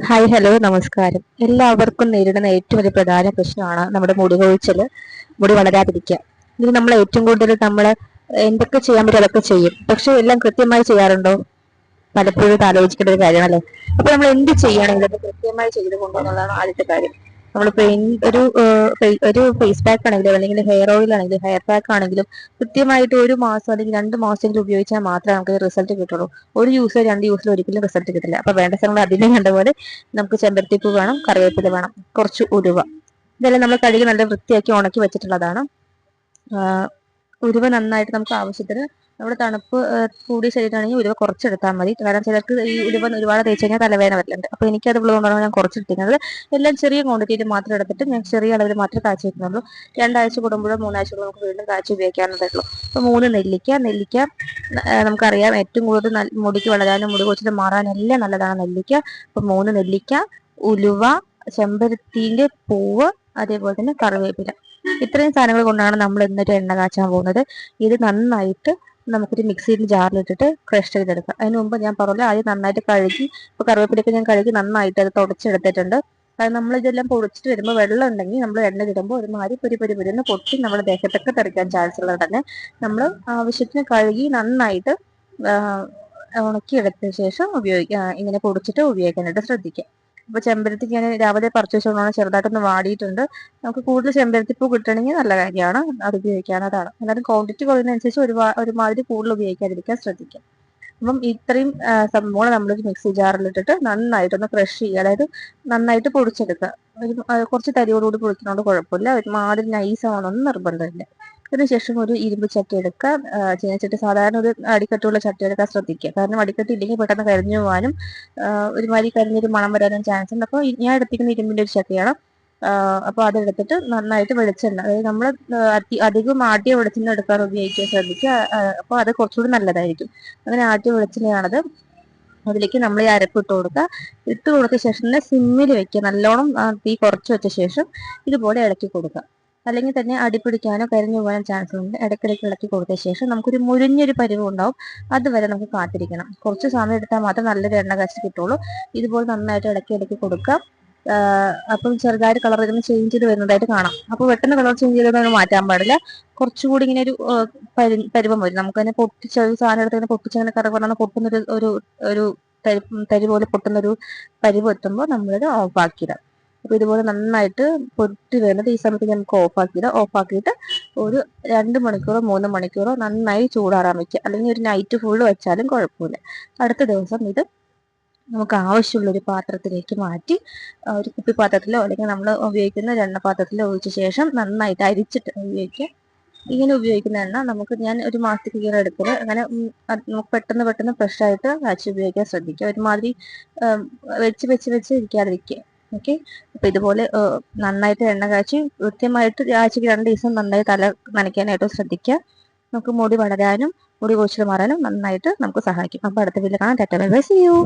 Hi hello നമസ്കാരം. എല്ലാവർക്കും നേരിടുന്ന ഏറ്റവും വലിയ പ്രധാന പ്രശ്നമാണ് നമ്മുടെ മുടി കൊഴിച്ചിൽ, മുടി വളരാതിരിക്കുക. ഇത് നമ്മൾ ഏറ്റവും കൂടുതൽ നമ്മൾ എന്തൊക്കെ ചെയ്യാൻ പറ്റും അതൊക്കെ ചെയ്യും, പക്ഷെ എല്ലാം കൃത്യമായി ചെയ്യാറുണ്ടോ? പലപ്പോഴും ഇത് ആലോചിക്കേണ്ട ഒരു കാര്യമാണല്ലേ. അപ്പൊ നമ്മൾ എന്ത് ചെയ്യണമെങ്കിലും അത് കൃത്യമായി ചെയ്ത് കൊണ്ടുപോകുന്നതാണ് ആദ്യത്തെ കാര്യം. നമ്മളിപ്പോ ഒരു ഫേസ് പാക്ക് ആണെങ്കിലും അല്ലെങ്കിൽ ഹെയർ ഓയിൽ ആണെങ്കിലും ഹെയർ പാക്ക് ആണെങ്കിലും കൃത്യമായിട്ട് 1 മാസം അല്ലെങ്കിൽ 2 മാസമെങ്കിലും ഉപയോഗിച്ചാൽ മാത്രമേ നമുക്ക് റിസൾട്ട് കിട്ടുള്ളൂ. ഒരു യൂസ് 2 യൂസിൽ ഒരിക്കലും റിസൾട്ട് കിട്ടില്ല. അപ്പൊ വേണ്ട സമയങ്ങൾ അതിനെ കണ്ടപോലെ നമുക്ക് ചെമ്പരത്തിപ്പൂ വേണം, കറിവേപ്പില വേണം, കുറച്ച് ഉലുവ. ഇതെല്ലാം നമ്മൾ കഴുകി നല്ല വൃത്തിയാക്കി ഉണക്കി വെച്ചിട്ടുള്ളതാണ്. ഉലുവ നന്നായിട്ട് നമുക്ക് ആവശ്യത്തിന് നമ്മുടെ തണുപ്പ് കൂടിയ ശരീരമാണെങ്കിൽ ഉലുവ കുറച്ചെടുത്താൽ മതി. കാരണം ചിലർക്ക് ഈ ഉലുവ ഒരുപാട് തേച്ച് കഴിഞ്ഞാൽ തലവേദന വരലുണ്ട്. അപ്പോൾ എനിക്കത് ഉള്ളതുകൊണ്ടാണ് ഞാൻ കുറച്ചെടുത്തിരുന്നത്. എല്ലാം ചെറിയ ക്വാണ്ടിറ്റിയിൽ മാത്രം എടുത്തിട്ട് ഞാൻ ചെറിയ അളവിൽ മാത്രമേ കാച്ചി വെക്കുന്നുള്ളൂ. 2 ആഴ്ച കൂടുമ്പോഴോ 3 ആഴ്ച കൂടുമ്പോൾ നമുക്ക് വീണ്ടും കാച്ചി ഉപയോഗിക്കാവുന്നതേ ഉള്ളൂ. അപ്പോൾ 3 നെല്ലിക്ക നമുക്കറിയാം ഏറ്റവും കൂടുതൽ മുടിക്ക് വളരാനും മുടി കൊഴിച്ചിൽ മാറാനും എല്ലാം നല്ലതാണ് നെല്ലിക്ക. അപ്പോൾ 3 നെല്ലിക്ക, ഉലുവ, ചെമ്പരത്തിന്റെ പൂവ്, അതേപോലെ തന്നെ കറിവേപ്പില. ഇത്രയും സാധനങ്ങൾ കൊണ്ടാണ് നമ്മൾ ഇന്നൊരു എണ്ണ കാച്ചാൻ പോകുന്നത്. ഇത് നന്നായിട്ട് നമുക്കൊരു മിക്സിയിൽ ജാറിലിട്ടിട്ട് ക്രഷ് ചെയ്തെടുക്കാം. അതിന് മുമ്പ് ഞാൻ പറഞ്ഞ ആദ്യം നന്നായിട്ട് കഴുകി, ഇപ്പോൾ കറിവേപ്പിലൊക്കെ ഞാൻ കഴുകി നന്നായിട്ട് അത് തുടച്ചെടുത്തിട്ടുണ്ട്. കാരണം നമ്മൾ ഇതെല്ലാം പൊടിച്ചിട്ട് വരുമ്പോൾ വെള്ളം ഉണ്ടെങ്കിൽ നമ്മൾ എണ്ണ ഇടുമ്പോൾ ഒരുമാതിരി പൊരി പൊട്ടി നമ്മുടെ ദേഹത്തൊക്കെ തെറിക്കാൻ ചാൻസ് ഉള്ളത് തന്നെ നമ്മൾ ആവശ്യത്തിന് കഴുകി നന്നായിട്ട് ഉണക്കിയെടുത്ത ശേഷം ഇങ്ങനെ പൊടിച്ചിട്ട് ഉപയോഗിക്കാനായിട്ട് ശ്രദ്ധിക്കുക. അപ്പൊ ചെമ്പരത്തി ഞാൻ രാവിലെ പറിച്ചു ചെറുതായിട്ടൊന്ന് വാടിയിട്ടുണ്ട്. നമുക്ക് കൂടുതൽ ചെമ്പരത്തിപ്പൂ കിട്ടണമെങ്കിൽ നല്ല കാര്യമാണ്, അത് ഉപയോഗിക്കാവുന്നതാണ്. എന്നാലും ക്വാണ്ടിറ്റി കുറയുന്നതനുസരിച്ച് ഒരുമാതിരി കൂടുതൽ ഉപയോഗിക്കാതിരിക്കാൻ ശ്രദ്ധിക്കാം. അപ്പം ഇത്രയും സംഭവങ്ങൾ നമ്മളൊരു മിക്സി ജാറിലിട്ടിട്ട് നന്നായിട്ടൊന്ന് ക്രഷ് ചെയ്യുക, അതായത് നന്നായിട്ട് പൊടിച്ചെടുക്കുക. കുറച്ച് തരിയോടുകൂടി പൊടിക്കുന്നതുകൊണ്ട് കുഴപ്പമില്ല, ഒരുമാതിരി നൈസ് ആവണമെന്ന് നിർബന്ധമില്ല. അതിനുശേഷം ഒരു ഇരുമ്പ് ചട്ടി എടുക്കുക. ചീനച്ചട്ടി സാധാരണ ഒരു അടിക്കട്ടുള്ള ചട്ടി എടുക്കാൻ ശ്രദ്ധിക്കുക. കാരണം അടിക്കട്ടി ഇല്ലെങ്കിൽ പെട്ടെന്ന് കരിഞ്ഞു പോകാനും ഒരുമാതിരി കരിഞ്ഞൊരു മണം വരാനും ചാൻസ് ഉണ്ട്. അപ്പോൾ ഞാൻ എടുത്തിരിക്കുന്ന ഇരുമ്പിന്റെ ഒരു ചട്ടിയാണ്. അപ്പോൾ അതെടുത്തിട്ട് നന്നായിട്ട് വെളിച്ചെണ്ണ, അതായത് നമ്മൾ അധികം ആട്ടിയ വെളിച്ചെണ്ണ എടുക്കാൻ ഉപയോഗിക്കാൻ ശ്രദ്ധിക്കുക. അപ്പോൾ അത് കുറച്ചുകൂടി നല്ലതായിരിക്കും. അങ്ങനെ ആട്ടിയ വെളിച്ചെണ്ണയാണത്. അതിലേക്ക് നമ്മൾ ഈ അരപ്പ് ഇട്ട് കൊടുത്ത ശേഷം തന്നെ സിമ്മിൽ വെക്കുക. നല്ലോണം തീ കുറച്ച് വെച്ച ശേഷം ഇതുപോലെ ഇളക്കി കൊടുക്കുക. അല്ലെങ്കിൽ തന്നെ അടിപിടിക്കാനോ കരിഞ്ഞു പോകാനോ ചാൻസ് ഉണ്ട്. ഇടയ്ക്കിടയ്ക്ക് ഇളക്കി കൊടുത്ത ശേഷം നമുക്കൊരു മുരിഞ്ഞൊരു പരിവ് ഉണ്ടാവും. അതുവരെ നമുക്ക് കാത്തിരിക്കണം. കുറച്ച് സമയം എടുത്താൽ മാത്രം നല്ലൊരു എണ്ണ കാച്ചി കിട്ടുള്ളൂ. ഇതുപോലെ നന്നായിട്ട് ഇടയ്ക്ക് കൊടുക്കാം. അപ്പം ചെറുതായിട്ട് കളർ ഇതൊന്ന് ചേഞ്ച് ചെയ്ത് വരുന്നതായിട്ട് കാണാം. അപ്പോൾ പെട്ടെന്ന് കളർ ചേഞ്ച് ചെയ്തൊന്നും മാറ്റാൻ പാടില്ല. കുറച്ചുകൂടി ഇങ്ങനെ ഒരു പരുവം വരും. നമുക്ക് തന്നെ പൊട്ടിച്ച ഒരു സാധനം എടുത്ത് പൊട്ടിച്ചങ്ങനെ കറ പൊട്ടുന്നൊരു ഒരു ഒരു തരി പോലെ പൊട്ടുന്നൊരു പരിവ് എത്തുമ്പോൾ നമ്മളിത് ഓഫാക്കിയിടാം. അപ്പോൾ ഇതുപോലെ നന്നായിട്ട് പൊട്ടി വരുന്നത് ഈ സമയത്ത് നമുക്ക് ഓഫാക്കിയിട്ട് ഒരു 2 മണിക്കൂറോ 3 മണിക്കൂറോ നന്നായി ചൂടാറാൻ വെക്കുക. അല്ലെങ്കിൽ ഒരു നൈറ്റ് ഫുള്ള് വെച്ചാലും കുഴപ്പമില്ല. അടുത്ത ദിവസം ഇത് നമുക്ക് ആവശ്യമുള്ളൊരു പാത്രത്തിലേക്ക് മാറ്റി ഒരു കുപ്പിപ്പാത്രത്തിലോ അല്ലെങ്കിൽ നമ്മൾ ഉപയോഗിക്കുന്ന ഒരു എണ്ണപ്പാത്രത്തിലോ ഒഴിച്ച ശേഷം നന്നായിട്ട് അരിച്ചിട്ട് ഉപയോഗിക്കുക. ഇങ്ങനെ ഉപയോഗിക്കുന്ന എണ്ണ ഞാൻ 1 മാസത്തേക്ക് ഇങ്ങനെ എടുക്കുന്നത്. അങ്ങനെ നമുക്ക് പെട്ടെന്ന് ഫ്രഷ് ആയിട്ട് കാച്ചി ഉപയോഗിക്കാൻ ശ്രദ്ധിക്കുക. ഒരുമാതിരി വെച്ച് ഇരിക്കാതിരിക്കുക. ഓക്കെ. അപ്പൊ ഇതുപോലെ നന്നായിട്ട് എണ്ണ കാച്ചി കൃത്യമായിട്ട് ആഴ്ചക്ക് 2 ദിവസം നന്നായി തല നനയ്ക്കാനായിട്ട് ശ്രദ്ധിക്കുക. നമുക്ക് മുടി വളരാനും മുടി കൊഴിച്ചിൽ മാറാനും നന്നായിട്ട് നമുക്ക് സഹായിക്കും. അപ്പൊ അടുത്ത വീഡിയോ കാണാം. Tata bye bye, see U.